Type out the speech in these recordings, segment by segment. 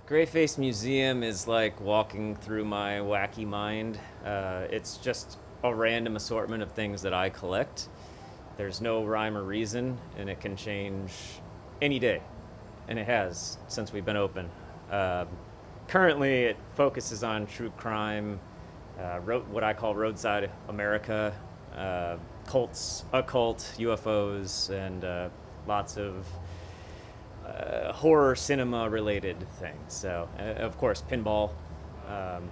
Graveface Museum is like walking through my wacky mind. It's just a random assortment of things that I collect. There's no rhyme or reason, and it can change any day, and it has since we've been open. Uh, Currently, it focuses on true crime, what I call roadside America, uh, cults, occult, UFOs, and lots of horror cinema related things. So, of course, pinball. Um,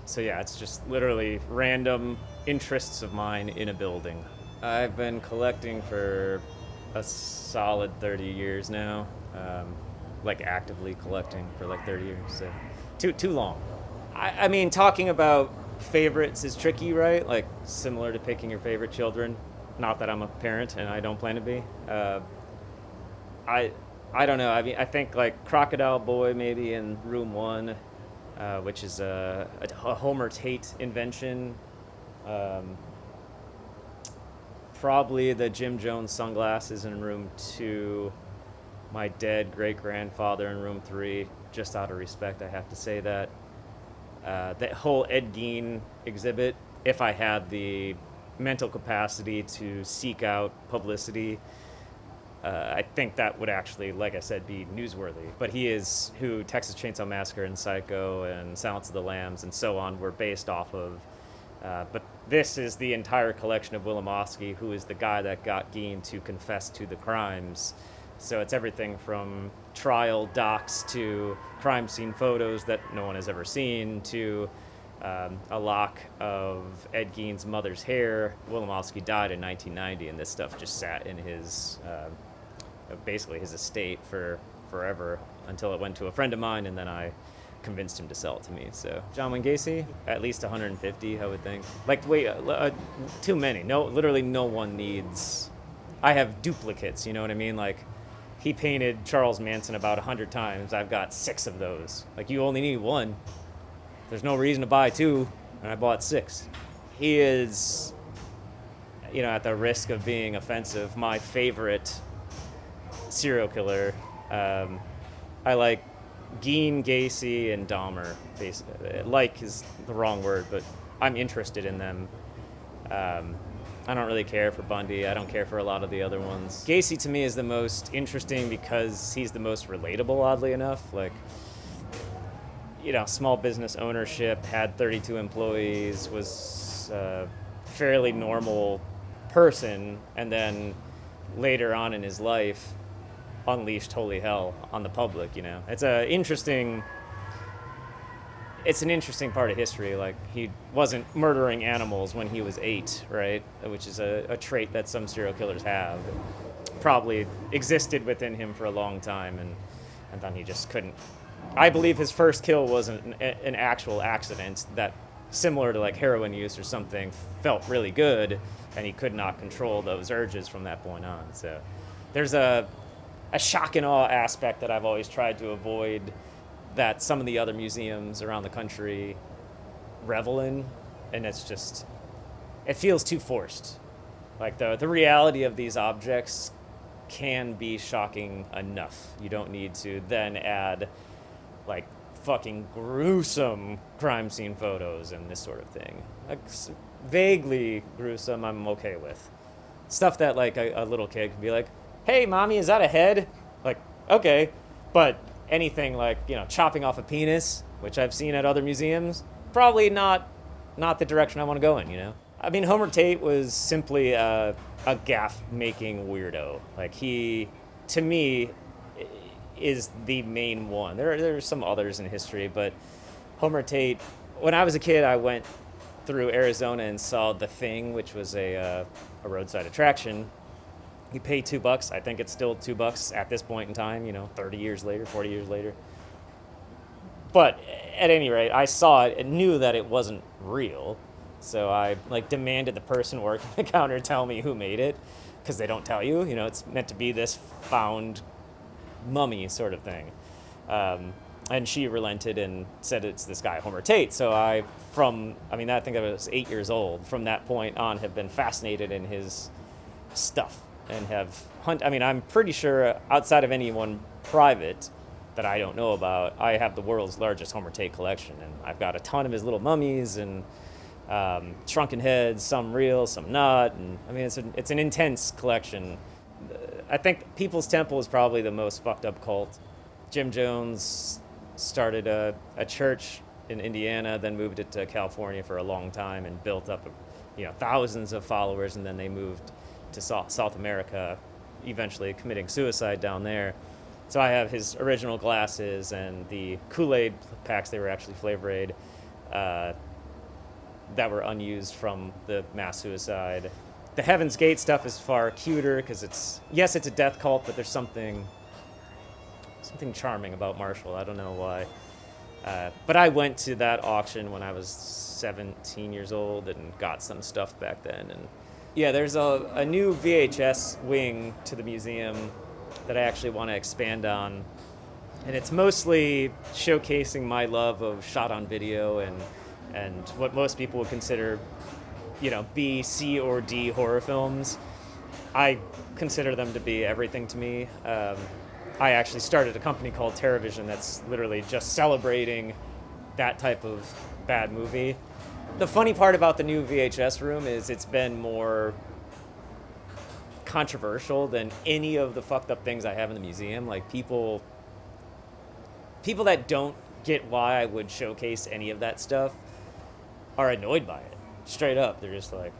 so, yeah, it's just literally random interests of mine in a building. I've been collecting for a solid 30 years now. Like actively collecting for like 30 years. So, too long. I mean, talking about favorites is tricky, right? Like, similar to picking your favorite children. Not that I'm a parent and I don't plan to be. I I don't know. I mean, I think like Crocodile Boy maybe in Room One, which is a Homer Tate invention. Um, Probably the Jim Jones sunglasses in Room Two. My dead great grandfather in Room Three. Just out of respect, I have to say that. That whole Ed Gein exhibit. If I had the mental capacity to seek out publicity, I think that would actually, like I said, be newsworthy. But he is who Texas Chainsaw Massacre and Psycho and Silence of the Lambs and so on were based off of. But this is the entire collection of Wilimowski, who is the guy that got Gein to confess to the crimes. So it's everything from trial docs to crime scene photos that no one has ever seen to a lock of Ed Gein's mother's hair. Wilimowski died in 1990, and this stuff just sat in his basically his estate for forever until it went to a friend of mine, and then I convinced him to sell it to me. So John Wayne Gacy, at least 150, I would think. Like, wait, too many. No, literally, no one needs. I have duplicates. You know what I mean? Like, he painted Charles Manson about 100 times. I've got 6 of those. Like, you only need one. There's no reason to buy 2, and I bought 6. He is, at the risk of being offensive, my favorite serial killer. I like Gein, Gacy, and Dahmer. Basically, like is the wrong word, but I'm interested in them. I don't really care for Bundy. I don't care for a lot of the other ones. Gacy to me is the most interesting because he's the most relatable, oddly enough. Like, small business ownership, had 32 employees, was a fairly normal person, and then later on in his life unleashed holy hell on the public. It's an interesting part of history. Like, he wasn't murdering animals when he was 8, right? Which is a trait that some serial killers have. Probably existed within him for a long time, and then he just couldn't. I believe his first kill was an actual accident that, similar to like heroin use or something, felt really good, and he could not control those urges from that point on. So there's a shock and awe aspect that I've always tried to avoid, that some of the other museums around the country revel in, and it feels too forced. Like, the reality of these objects can be shocking enough. You don't need to then add like fucking gruesome crime scene photos and this sort of thing. Like, vaguely gruesome I'm okay with. Stuff that like a little kid can be like, hey mommy, is that a head? Like, okay. But anything like, chopping off a penis, which I've seen at other museums, probably not the direction I want to go in. I mean, Homer Tate was simply a gaff-making weirdo. Like, he, to me, is the main one. There are some others in history, but Homer Tate, when I was a kid, I went through Arizona and saw The Thing, which was a roadside attraction. You pay $2. I think it's still $2 at this point in time, 30 years later, 40 years later. But at any rate, I saw it and knew that it wasn't real. So I demanded the person working the counter tell me who made it, because they don't tell you. It's meant to be this found mummy sort of thing. And she relented and said it's this guy, Homer Tate. So I think I was 8 years old. From that point on, have been fascinated in his stuff and have I'm pretty sure outside of anyone private, that I don't know about. I have the world's largest Homer Tate collection, and I've got a ton of his little mummies and shrunken heads, some real, some not. And I mean, it's an intense collection. I think People's Temple is probably the most fucked up cult. Jim Jones started a church in Indiana, then moved it to California for a long time and built up, thousands of followers, and then they moved to South America, eventually committing suicide down there. So I have his original glasses and the Kool-Aid packs. They were actually Flavor Aid that were unused from the mass suicide. The Heaven's Gate stuff is far cuter because it's a death cult, but there's something charming about Marshall. I don't know why. But I went to that auction when I was 17 years old and got some stuff back then. And yeah, there's a new VHS wing to the museum that I actually want to expand on. And it's mostly showcasing my love of shot on video and what most people would consider, B, C, or D horror films. I consider them to be everything to me. I actually started a company called TerraVision that's literally just celebrating that type of bad movie. The funny part about the new VHS room is it's been more controversial than any of the fucked up things I have in the museum. Like people that don't get why I would showcase any of that stuff are annoyed by it. Straight up. They're just like,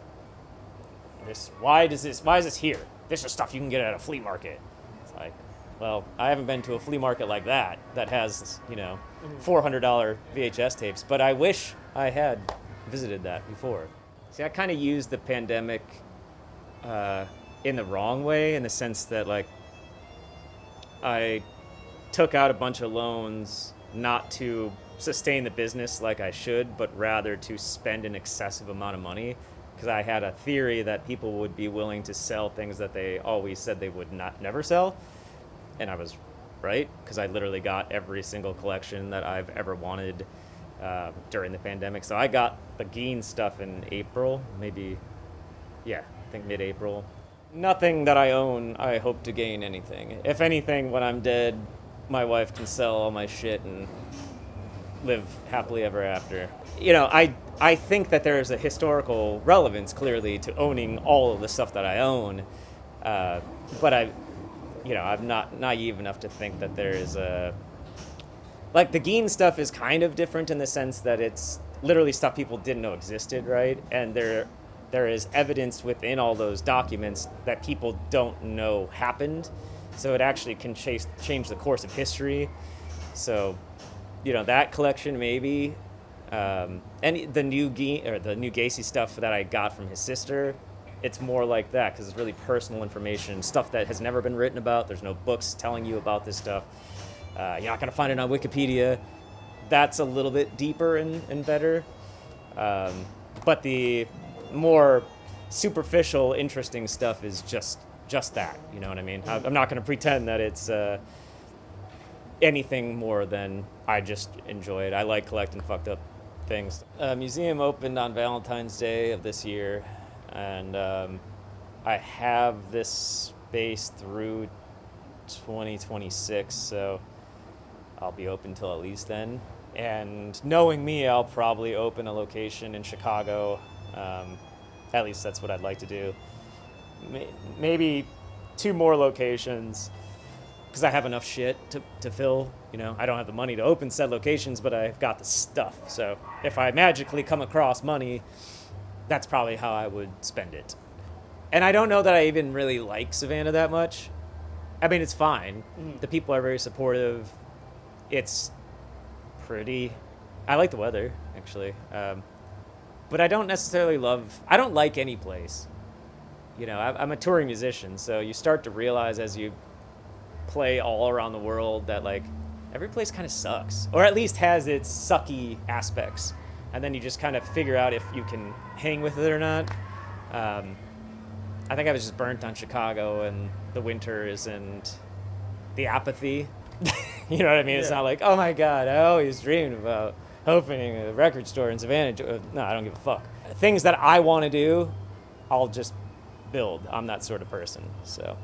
why is this here? This is stuff you can get at a flea market. It's like, well, I haven't been to a flea market like that has, $400 VHS tapes, but I wish I had visited that before. See, I kind of used the pandemic in the wrong way, in the sense that, like, I took out a bunch of loans not to sustain the business like I should, but rather to spend an excessive amount of money, because I had a theory that people would be willing to sell things that they always said they would never sell. And I was right, because I literally got every single collection that I've ever wanted during the pandemic. So I got the Geen stuff in April, I think mid-April. Nothing that I own, I hope to gain anything. If anything, when I'm dead, my wife can sell all my shit and live happily ever after. I think that there is a historical relevance, clearly, to owning all of the stuff that I own. But I'm not naive enough to think that there is like, the Geen stuff is kind of different in the sense that it's literally stuff people didn't know existed, right? And there is evidence within all those documents that people don't know happened. So it actually can change the course of history. So, that collection maybe. And the new Gacy stuff that I got from his sister, it's more like that, because it's really personal information, stuff that has never been written about. There's no books telling you about this stuff. You're not going to find it on Wikipedia. That's a little bit deeper and better. But the more superficial, interesting stuff is just that. You know what I mean? I'm not going to pretend that it's anything more than I just enjoy it. I like collecting fucked up things. Museum opened on Valentine's Day of this year, and I have this space through 2026, so I'll be open till at least then. And knowing me, I'll probably open a location in Chicago. At least that's what I'd like to do. Maybe 2 more locations, because I have enough shit to fill. I don't have the money to open said locations, but I've got the stuff. So if I magically come across money, that's probably how I would spend it. And I don't know that I even really like Savannah that much. I mean, it's fine. The people are very supportive. It's pretty. I like the weather, actually. But I don't necessarily I don't like any place. I'm a touring musician, so you start to realize as you play all around the world that, like, every place kind of sucks, or at least has its sucky aspects. And then you just kind of figure out if you can hang with it or not. I think I was just burnt on Chicago and the winters and the apathy. You know what I mean? Yeah. It's not like, oh my God, I always dreamed about opening a record store in Savannah. No, I don't give a fuck. Things that I want to do, I'll just build. I'm that sort of person, so.